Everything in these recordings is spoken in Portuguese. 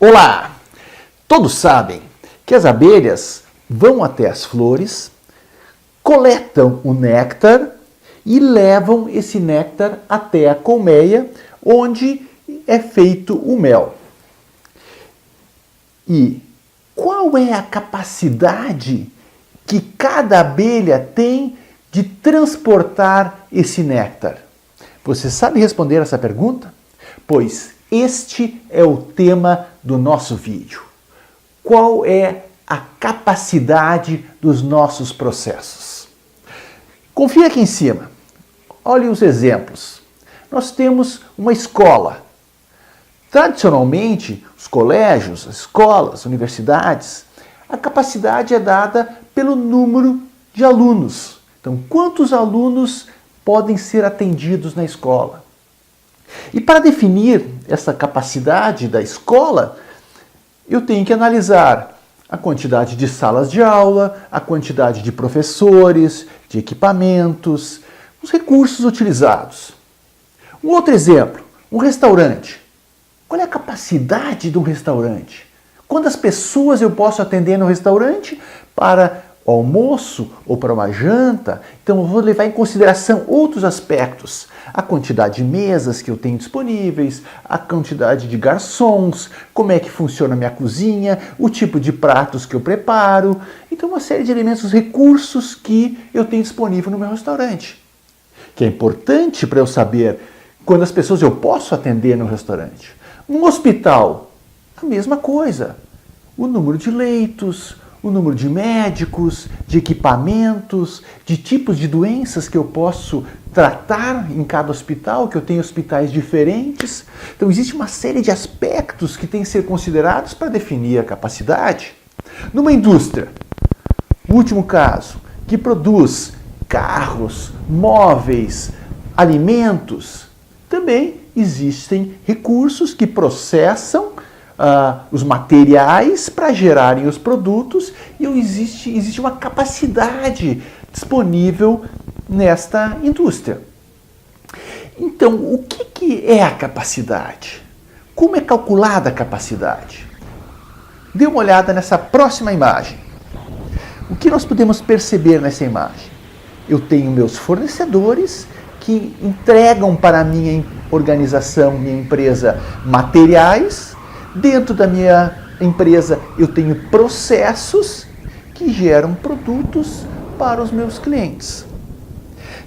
Olá! Todos sabem que as abelhas vão até as flores, coletam o néctar e levam esse néctar até a colmeia, onde é feito o mel. E qual é a capacidade que cada abelha tem de transportar esse néctar? Você sabe responder essa pergunta? Pois este é o tema do nosso vídeo. Qual é a capacidade dos nossos processos? Confira aqui em cima. Olhe os exemplos. Nós temos uma escola. Tradicionalmente, os colégios, as escolas, universidades, a capacidade é dada pelo número de alunos. Então, quantos alunos podem ser atendidos na escola? E para definir essa capacidade da escola, eu tenho que analisar a quantidade de salas de aula, a quantidade de professores, de equipamentos, os recursos utilizados. Um outro exemplo, um restaurante. Qual é a capacidade de um restaurante? Quantas pessoas eu posso atender no restaurante para o almoço ou para uma janta? Então eu vou levar em consideração outros aspectos. A quantidade de mesas que eu tenho disponíveis, a quantidade de garçons, como é que funciona a minha cozinha, o tipo de pratos que eu preparo. Então uma série de elementos, recursos que eu tenho disponível no meu restaurante. Que é importante para eu saber quantas pessoas eu posso atender no restaurante. Um hospital, a mesma coisa. O número de leitos, o número de médicos, de equipamentos, de tipos de doenças que eu posso tratar em cada hospital, que eu tenho hospitais diferentes. Então existe uma série de aspectos que têm que ser considerados para definir a capacidade. Numa indústria, último caso, que produz carros, móveis, alimentos, também existem recursos que processam os materiais para gerarem os produtos e existe uma capacidade disponível nesta indústria. Então, o que é a capacidade? Como é calculada a capacidade? Dê uma olhada nessa próxima imagem. O que nós podemos perceber nessa imagem? Eu tenho meus fornecedores que entregam para a minha organização, minha empresa, materiais. Dentro da minha empresa eu tenho processos que geram produtos para os meus clientes.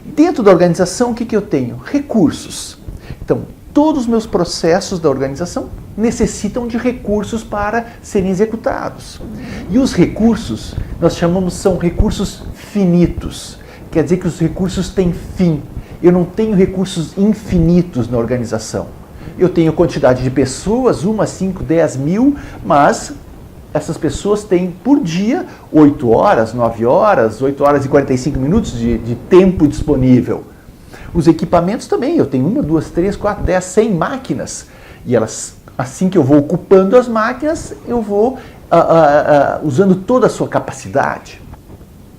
Dentro da organização, o que eu tenho? Recursos. Então, todos os meus processos da organização necessitam de recursos para serem executados. E os recursos, nós chamamos, são recursos finitos. Quer dizer que os recursos têm fim. Eu não tenho recursos infinitos na organização. Eu tenho quantidade de pessoas, 1, 5, 10 mil, mas essas pessoas têm por dia 8 horas, 9 horas, 8 horas e 45 minutos de tempo disponível. Os equipamentos também, eu tenho 1, 2, 3, 4, 10, 100 máquinas. E elas, assim que eu vou ocupando as máquinas, eu vou usando toda a sua capacidade.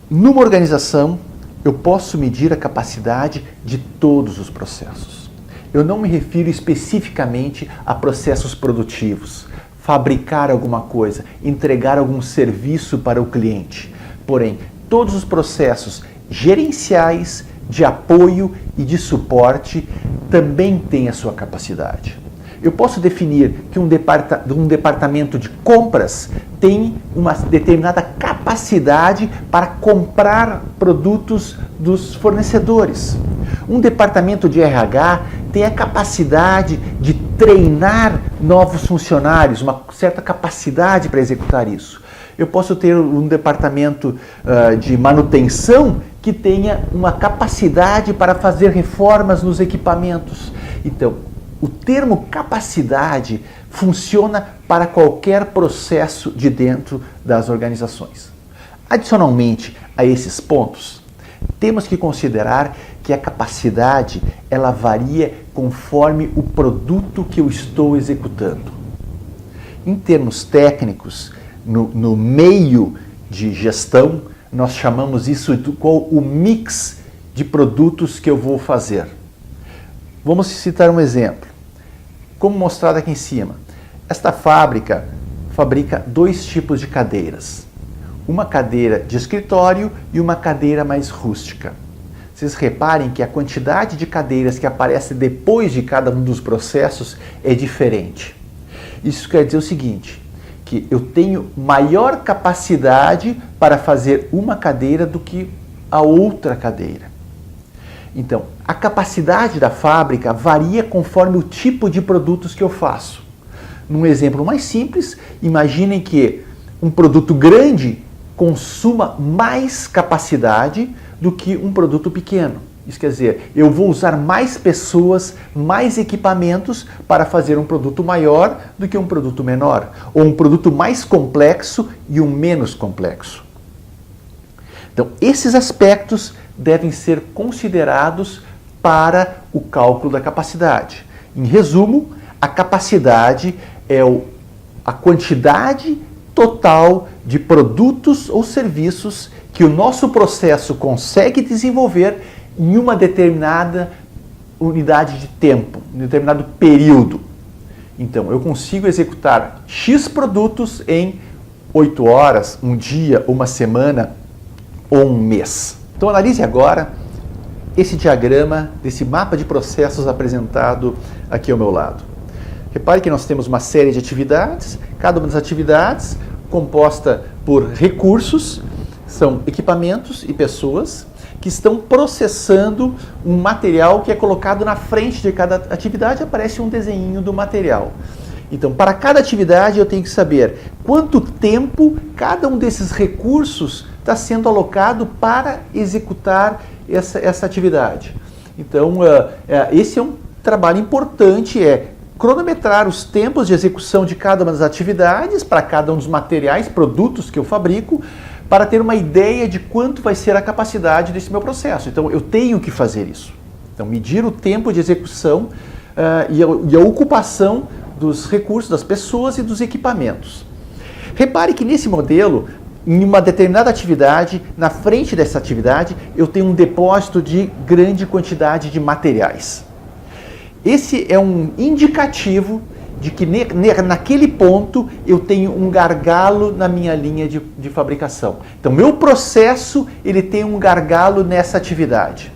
Numa organização, eu posso medir a capacidade de todos os processos. Eu não me refiro especificamente a processos produtivos, fabricar alguma coisa, entregar algum serviço para o cliente. Porém, todos os processos gerenciais, de apoio e de suporte também têm a sua capacidade. Eu posso definir que um departamento de compras tem uma determinada capacidade para comprar produtos dos fornecedores. Um departamento de RH tem a capacidade de treinar novos funcionários, uma certa capacidade para executar isso. Eu posso ter um departamento de manutenção que tenha uma capacidade para fazer reformas nos equipamentos. Então, o termo capacidade funciona para qualquer processo de dentro das organizações. Adicionalmente a esses pontos, temos que considerar que a capacidade ela varia conforme o produto que eu estou executando. Em termos técnicos, no meio de gestão, nós chamamos isso de qual o mix de produtos que eu vou fazer. Vamos citar um exemplo. Como mostrado aqui em cima, Esta fábrica fabrica dois tipos de cadeiras. Uma cadeira de escritório e uma cadeira mais rústica. Vocês reparem que a quantidade de cadeiras que aparece depois de cada um dos processos é diferente. Isso quer dizer o seguinte, que eu tenho maior capacidade para fazer uma cadeira do que a outra cadeira. Então, a capacidade da fábrica varia conforme o tipo de produtos que eu faço. Num exemplo mais simples, imaginem que um produto grande consuma mais capacidade do que um produto pequeno. Isso quer dizer, eu vou usar mais pessoas, mais equipamentos para fazer um produto maior do que um produto menor, ou um produto mais complexo e um menos complexo. Então, esses aspectos devem ser considerados para o cálculo da capacidade. Em resumo, a capacidade é a quantidade total de produtos ou serviços que o nosso processo consegue desenvolver em uma determinada unidade de tempo, em um determinado período. Então, eu consigo executar X produtos em 8 horas, um dia, uma semana ou um mês. Então, analise agora esse diagrama desse mapa de processos apresentado aqui ao meu lado. Repare que nós temos uma série de atividades, cada uma das atividades composta por recursos, são equipamentos e pessoas que estão processando um material que é colocado na frente de cada atividade, aparece um desenho do material. Então, para cada atividade eu tenho que saber quanto tempo cada um desses recursos está sendo alocado para executar essa atividade. Então, esse é um trabalho importante, cronometrar os tempos de execução de cada uma das atividades para cada um dos materiais, produtos que eu fabrico, para ter uma ideia de quanto vai ser a capacidade desse meu processo. Então, eu tenho que fazer isso. Então, medir o tempo de execução e a ocupação dos recursos, das pessoas e dos equipamentos. Repare que nesse modelo, em uma determinada atividade, na frente dessa atividade, eu tenho um depósito de grande quantidade de materiais. Esse é um indicativo de que naquele ponto eu tenho um gargalo na minha linha de fabricação. Então, meu processo ele tem um gargalo nessa atividade.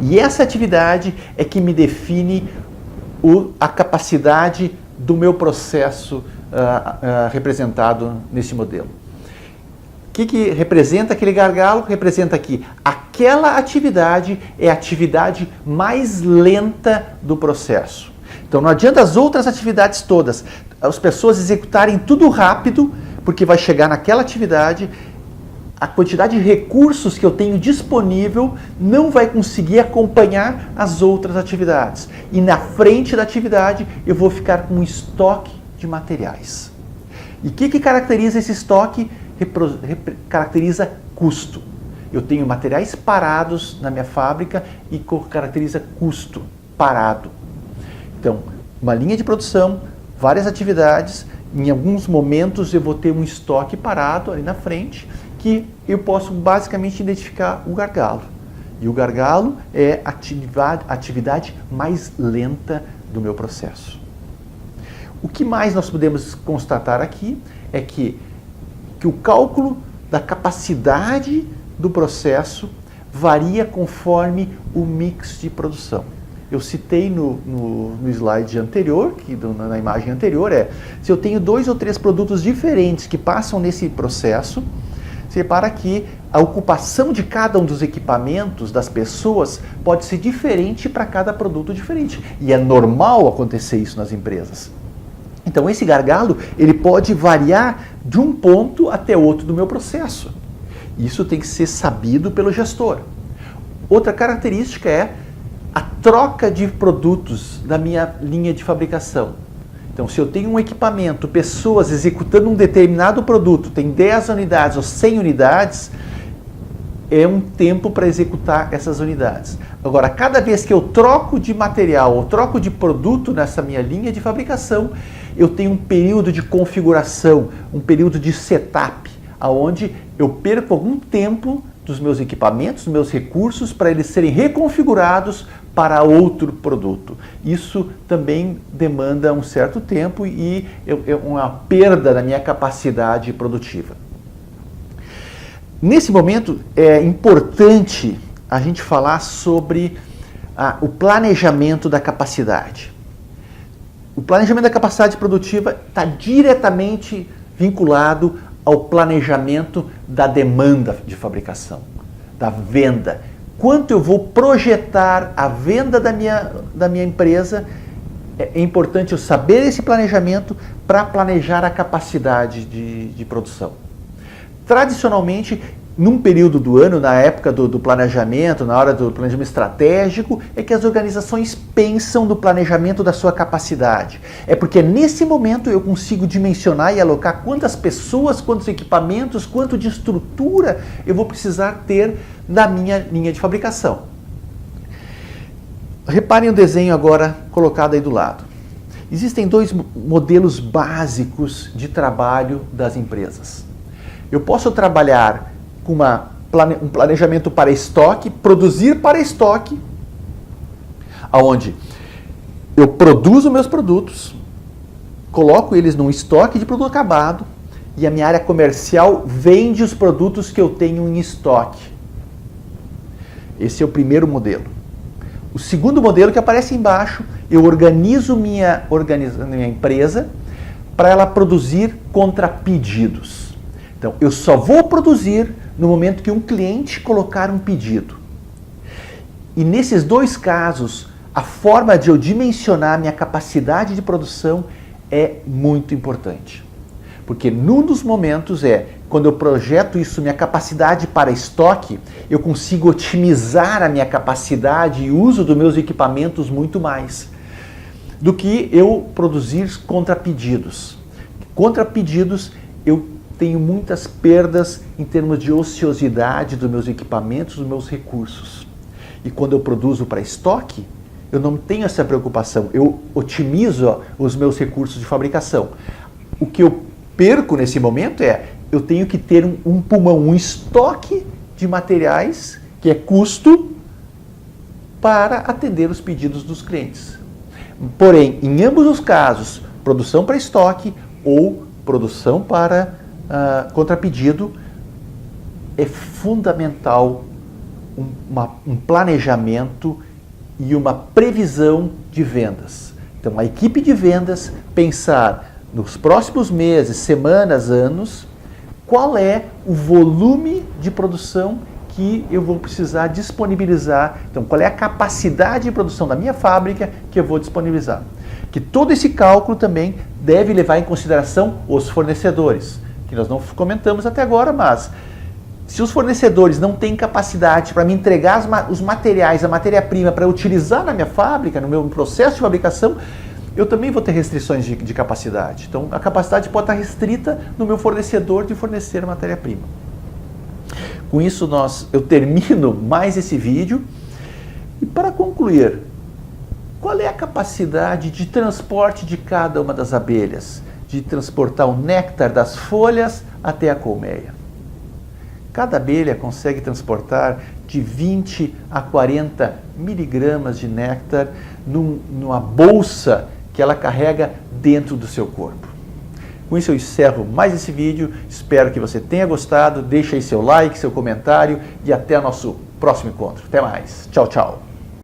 E essa atividade é que me define a capacidade do meu processo representado nesse modelo. O que representa aquele gargalo? Representa que aquela atividade é a atividade mais lenta do processo. Então não adianta as outras atividades todas, as pessoas executarem tudo rápido, porque vai chegar naquela atividade, a quantidade de recursos que eu tenho disponível não vai conseguir acompanhar as outras atividades. E na frente da atividade eu vou ficar com um estoque de materiais. E o que caracteriza esse estoque? Caracteriza custo. Eu tenho materiais parados na minha fábrica e caracteriza custo parado. Então, uma linha de produção, várias atividades, em alguns momentos eu vou ter um estoque parado ali na frente, que eu posso basicamente identificar o gargalo. E o gargalo é a atividade mais lenta do meu processo. O que mais nós podemos constatar aqui é que o cálculo da capacidade do processo varia conforme o mix de produção. Eu citei no slide anterior, na imagem anterior, se eu tenho 2 ou 3 produtos diferentes que passam nesse processo, você repara que a ocupação de cada um dos equipamentos das pessoas pode ser diferente para cada produto diferente. E é normal acontecer isso nas empresas. Então esse gargalo ele pode variar de um ponto até outro do meu processo. Isso tem que ser sabido pelo gestor. Outra característica é a troca de produtos da minha linha de fabricação. Então, se eu tenho um equipamento, pessoas executando um determinado produto, tem 10 unidades ou 100 unidades, é um tempo para executar essas unidades. Agora, cada vez que eu troco de material ou troco de produto nessa minha linha de fabricação, eu tenho um período de configuração, um período de setup, onde eu perco algum tempo dos meus equipamentos, dos meus recursos, para eles serem reconfigurados para outro produto. Isso também demanda um certo tempo e uma perda da minha capacidade produtiva. Nesse momento é importante a gente falar sobre o planejamento da capacidade. O planejamento da capacidade produtiva está diretamente vinculado ao planejamento da demanda de fabricação, da venda. Quanto eu vou projetar a venda da minha empresa, é importante eu saber esse planejamento para planejar a capacidade de produção. Tradicionalmente, num período do ano, na época do planejamento, na hora do planejamento estratégico, é que as organizações pensam no planejamento da sua capacidade. É porque nesse momento eu consigo dimensionar e alocar quantas pessoas, quantos equipamentos, quanto de estrutura eu vou precisar ter na minha linha de fabricação. Reparem o desenho agora colocado aí do lado. Existem dois modelos básicos de trabalho das empresas. Eu posso trabalhar com um planejamento para estoque, produzir para estoque, onde eu produzo meus produtos, coloco eles num estoque de produto acabado e a minha área comercial vende os produtos que eu tenho em estoque. Esse é o primeiro modelo. O segundo modelo que aparece embaixo, eu organizo minha empresa para ela produzir contra pedidos. Então, eu só vou produzir no momento que um cliente colocar um pedido. E nesses dois casos, a forma de eu dimensionar minha capacidade de produção é muito importante. Porque num dos momentos quando eu projeto isso, minha capacidade para estoque, eu consigo otimizar a minha capacidade e uso dos meus equipamentos muito mais do que eu produzir contra pedidos. Contra pedidos, eu tenho muitas perdas em termos de ociosidade dos meus equipamentos, dos meus recursos. E quando eu produzo para estoque, eu não tenho essa preocupação. Eu otimizo os meus recursos de fabricação. O que eu perco nesse momento eu tenho que ter um pulmão, um estoque de materiais, que é custo, para atender os pedidos dos clientes. Porém, em ambos os casos, produção para estoque ou produção para contra pedido, é fundamental um planejamento e uma previsão de vendas. Então, a equipe de vendas pensar nos próximos meses, semanas, anos, qual é o volume de produção que eu vou precisar disponibilizar. Então, qual é a capacidade de produção da minha fábrica que eu vou disponibilizar. Que todo esse cálculo também deve levar em consideração os fornecedores, que nós não comentamos até agora, mas se os fornecedores não têm capacidade para me entregar os materiais, a matéria-prima para utilizar na minha fábrica, no meu processo de fabricação, eu também vou ter restrições de capacidade. Então, a capacidade pode estar restrita no meu fornecedor de fornecer matéria-prima. Com isso, eu termino mais esse vídeo. E para concluir, qual é a capacidade de transporte de cada uma das abelhas? De transportar o néctar das folhas até a colmeia. Cada abelha consegue transportar de 20 a 40 miligramas de néctar numa bolsa que ela carrega dentro do seu corpo. Com isso eu encerro mais esse vídeo, espero que você tenha gostado, deixe aí seu like, seu comentário e até o nosso próximo encontro. Até mais, tchau, tchau!